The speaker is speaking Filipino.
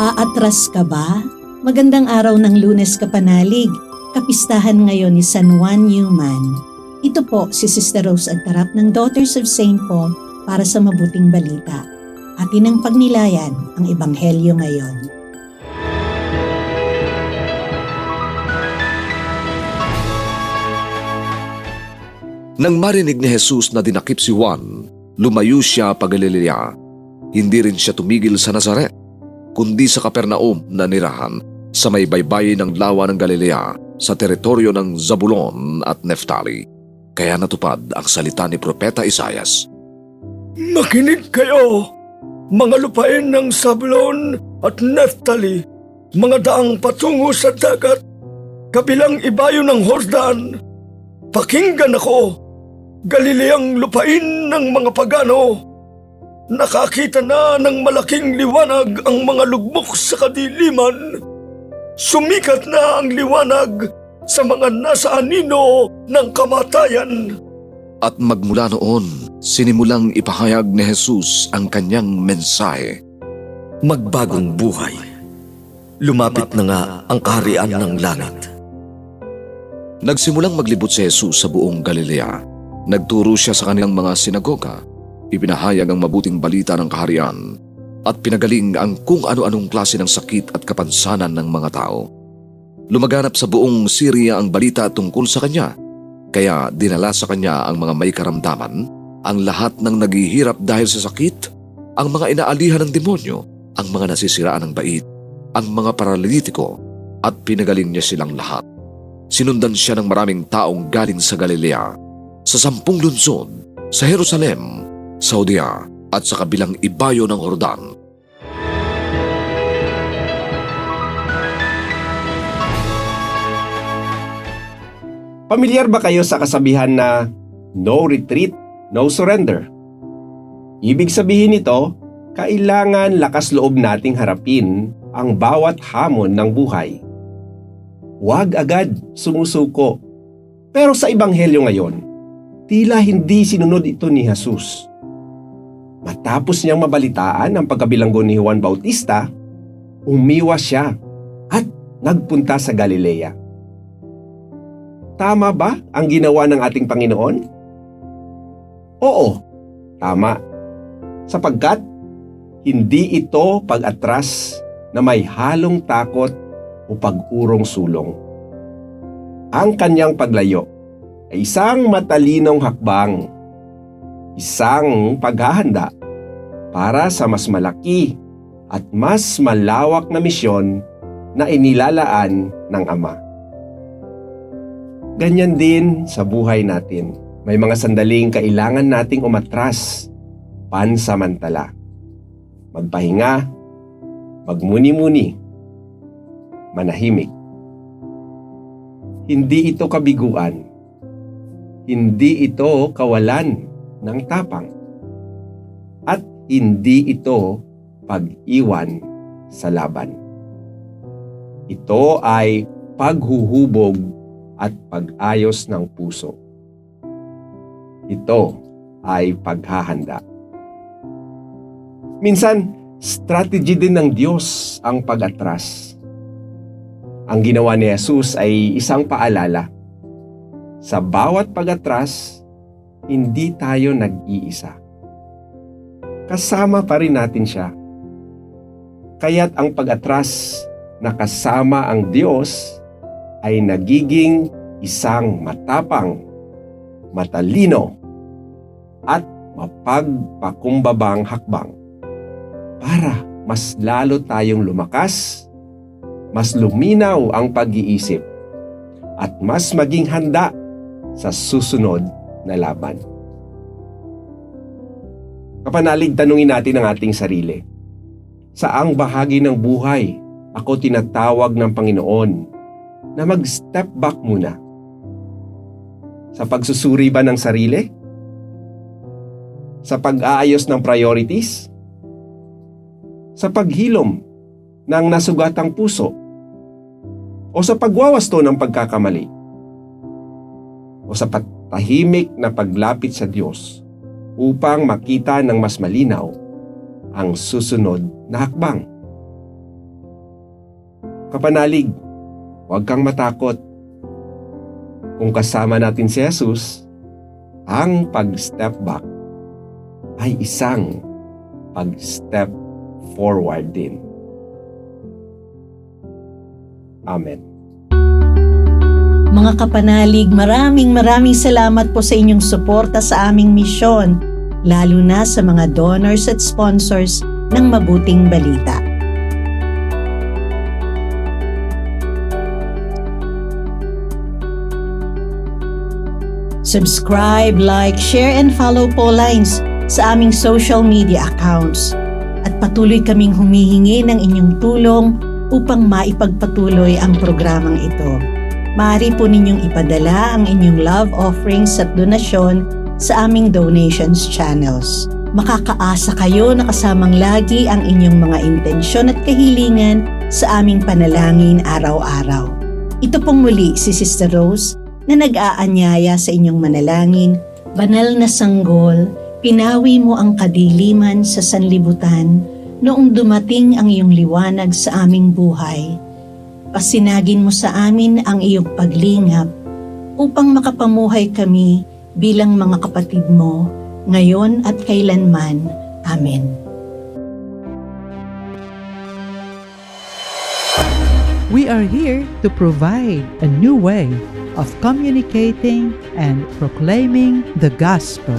Aatras ka ba? Magandang araw ng Lunes Kapanalig. Kapistahan ngayon ni San Juan Newman. Ito po si Sister Rose Agtarap ng Daughters of St. Paul para sa mabuting balita. Atin ang pagnilayan ang Ebanghelyo ngayon. Nang marinig ni Jesus na dinakip si Juan, lumayo siya pa Galilea. Hindi rin siya tumigil sa Nazaret, kundi sa Capernaum na nirahan sa may baybayin ng lawa ng Galilea sa teritoryo ng Zabulon at Neftali. Kaya natupad ang salita ni Propeta Isaias. Makinig kayo, mga lupain ng Zabulon at Neftali, mga daang patungo sa dagat, kabilang ibayo ng Hordan. Pakinggan ako, Galileang lupain ng mga pagano. Nakakita na ng malaking liwanag ang mga lugmok sa kadiliman. Sumikat na ang liwanag sa mga nasa anino ng kamatayan. At magmula noon, sinimulang ipahayag ni Jesus ang kanyang mensahe. Magbagong buhay. Lumapit na nga ang kaharian ng langit. Nagsimulang maglibot si Jesus sa buong Galilea. Nagturo siya sa kanilang mga sinagoga, ipinahayag ang mabuting balita ng kaharian, at pinagaling ang kung ano-anong klase ng sakit at kapansanan ng mga tao. Lumaganap sa buong Syria ang balita tungkol sa kanya, kaya dinala sa kanya ang mga may karamdaman, ang lahat ng naghihirap dahil sa sakit, ang mga inaalihan ng demonyo, ang mga nasisiraan ng bait, ang mga paralitiko, at pinagaling niya silang lahat. Sinundan siya ng maraming taong galing sa Galilea, sa 10 lungsod, sa Jerusalem, sa Judea, at sa kabilang ibayo ng Jordan. Pamilyar ba kayo sa kasabihan na no retreat, no surrender? Ibig sabihin nito, kailangan lakas loob nating harapin ang bawat hamon ng buhay. Huwag agad sumusuko. Pero sa Ebanghelyo ngayon, tila hindi sinunod ito ni Jesus. Matapos niyang mabalitaan ang pagkabilanggo ni Juan Bautista, umiwas siya at nagpunta sa Galilea. Tama ba ang ginawa ng ating Panginoon? Oo, tama. Sapagkat hindi ito pag-atras na may halong takot o pag-urong sulong. Ang kanyang paglayo ay isang matalinong hakbang, isang paghahanda para sa mas malaki at mas malawak na misyon na inilalaan ng Ama. Ganyan din sa buhay natin. May mga sandaling kailangan nating umatras pansamantala. Magpahinga, magmuni-muni, manahimik. Hindi ito kabiguan. Hindi ito kawalan ng tapang. At hindi ito pag-iwan sa laban. Ito ay paghuhubog at pag-ayos ng puso. Ito ay paghahanda. Minsan, strategy din ng Diyos ang pag-atras. Ang ginawa ni Jesus ay isang paalala. Sa bawat pag-atras, hindi tayo nag-iisa. Kasama pa rin natin siya. Kaya't ang pag-atras na kasama ang Diyos ay nagiging isang matapang, matalino, at mapagpakumbabang hakbang para mas lalo tayong lumakas, mas luminaw ang pag-iisip, at mas maging handa sa susunod na laban. Kapanalig, tanungin natin ang ating sarili. Saang bahagi ng buhay ako tinatawag ng Panginoon na mag-step back muna? Sa pagsusuri ba ng sarili? Sa pag-aayos ng priorities? Sa paghilom ng nasugatang puso? O sa pagwawasto ng pagkakamali? O sa patahimik na paglapit sa Diyos upang makita ng mas malinaw ang susunod na hakbang? Kapanalig, huwag kang matakot. Kung kasama natin si Jesus, ang pag-step back ay isang pag-step forward din. Amen. Mga kapanalig, maraming salamat po sa inyong suporta sa aming misyon, lalo na sa mga donors at sponsors ng Mabuting Balita. Subscribe, like, share, and follow po lines sa aming social media accounts. At patuloy kaming humihingi ng inyong tulong upang maipagpatuloy ang programang ito. Maaari po ninyong ipadala ang inyong love offerings at donasyon sa aming donations channels. Makakaasa kayo na kasamang lagi ang inyong mga intensyon at kahilingan sa aming panalangin araw-araw. Ito pong muli si Sister Rose na nag-aanyaya sa inyong manalangin. Banal na sanggol, pinawi mo ang kadiliman sa sanlibutan noong dumating ang iyong liwanag sa aming buhay. Pasinagin mo sa amin ang iyong paglingap upang makapamuhay kami bilang mga kapatid mo, ngayon at kailanman. Amen. We are here to provide a new way of communicating and proclaiming the gospel.